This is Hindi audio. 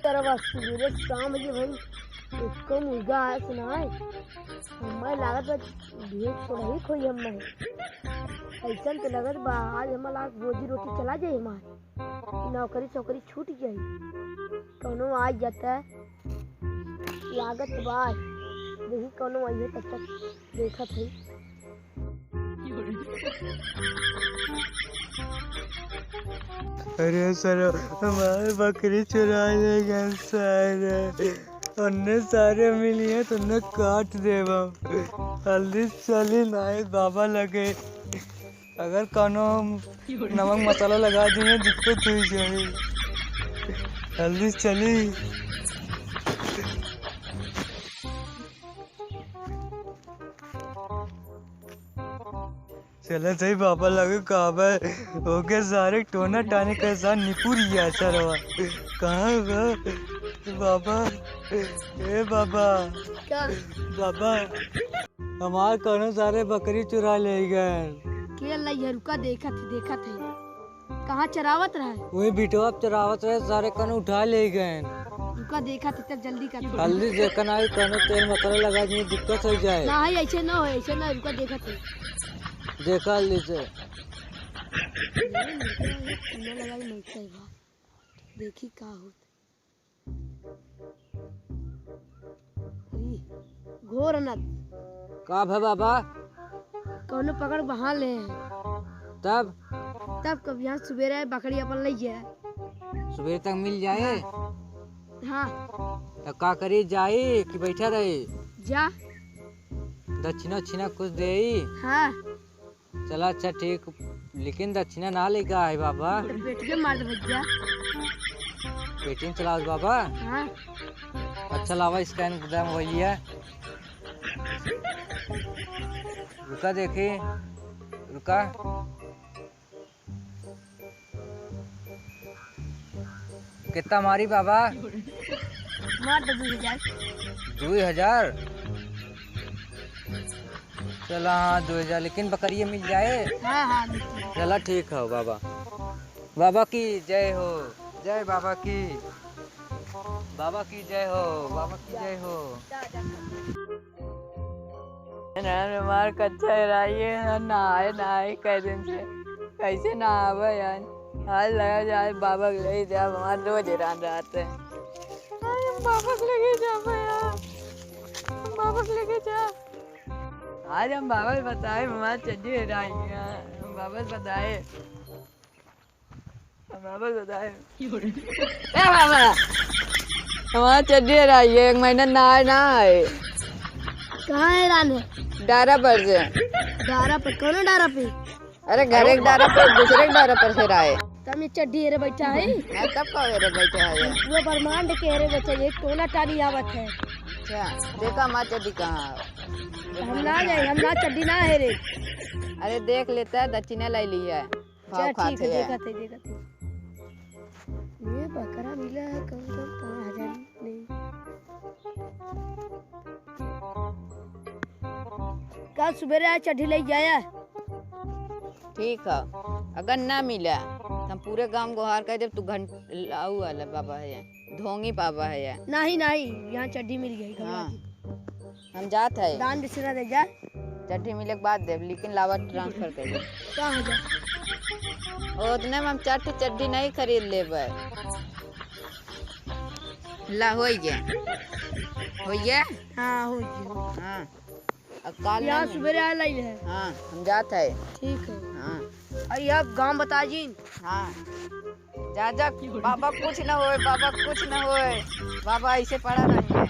तरह सवेरे शाम ये भाई इसको मुर्गा आया सुनाए हमारे लागत बा भेज थोड़ा ही खोई हम नहीं ऐसा तो लगत बा आज हमारा रोजी रोटी चला जाए हमारे नौकरी चौकरी छूट जाए कौनो आ जाता है लागत बा देखी कौनो आई है तब तक देखा थे अरे सर हमारे बकरी चुरा ले गए सर उन्ने सारे मिली है तो उन्ने काट देवा हल्दी चली नाई बाबा लगे अगर कानो नमक मसाला लगा दिए दिक्कत हुई जाए हल्दी चली चलो सही बाबा लगे काबा ओके सारे टोना टाने के साथ निपुरिया चरवा कहाँ गए बाबा ए बाबा क्या बाबा हमारे कौनो सारे बकरी चुरा ले गए के अल्लाह ये रुका देखा थे कहाँ चरावत रहा वही बिटवा चरावत रहे सारे कौनो उठा ले गए रुका देखा थे तब जल्दी कर हल्दी देखना आई कौनो तेल मसाला लगा दिए दिक्कत हो जाए ना है ऐसे ना हो ऐसे ना रुका देखा थे देखा लीजिए देखी का हो घोर अनत का है बाबा कौनो पकड़ बहा ले तब कब यहाँ सुबेरे बकरी अपन ले जाए सुबह तक मिल जाए हाँ तो का करी जाए कि बैठा रहे जा दक्षिणा छिना कुछ दे हाँ चला अच्छा ठीक लेकिन दक्षिणा ना लेगा है बाबा तो पेट के मार दे भैया पेटीएम चलाओ बाबा हाँ अच्छा लावा स्कैन कर मोबाइल है रुका देखी रुका कितना मारी बाबा मार दे 2000 चला हाँ 2000 लेकिन बकरिया मिल जाए हाँ चला ठीक है बाबा बाबा की जय हो जय बाबा की जय हो बाबा की जय हो मार कच्चा रहिए नहाए कई दिन से कैसे नहावे यार हाल लगा जाए बाबा ले जा हमारे रोज हैरान रहते हैं बाबा लेके जा बाबा लेके जा आज हम बाबा बताए हमारे चड्डी बाबा बताए बाबा हमारा चड्डी हराई है 1 महीना ना है कहाँ है राने डारा पर से डारा पर कौन डारा पे अरे घर एक डारा पर दूसरे डारा पर से राय तब ये चड्डी हेरे बैठा है मैं तब का हेरे बैठा है वो ब्रह्मांड के हेरे बैठा है एक टोला टाली आवत है अच्छा देखा माँ चड्डी कहाँ हम ना चड्डी ना हेरे अरे देख लेता है दक्षिणा ले ली है अच्छा ठीक है देखा थे ये बकरा मिला है कम से कम 5000 नहीं कल सुबह चड्डी ले जाया ठीक है अगर ना मिला तो हम पूरे गांव गुहार कर जब तू लाऊ वाला बाबा है ढोंगी बाबा है नहीं यहाँ चड्डी मिल गई हाँ हम जात है दान दक्षिणा दे जा चड्डी मिले के बाद दे लेकिन लावा ट्रांसफर कर दे कहाँ हो जा उतने में हम 4 चड्डी नहीं खरीद लेबे ला हो गया हाँ हो गया हाँ अब काल यहाँ सुबह आ लाई है हाँ हम जात है ठीक है हाँ अरे आप गांव बता जी हाँ जा बाबा कुछ ना होए बाबा ऐसे पड़ा रहे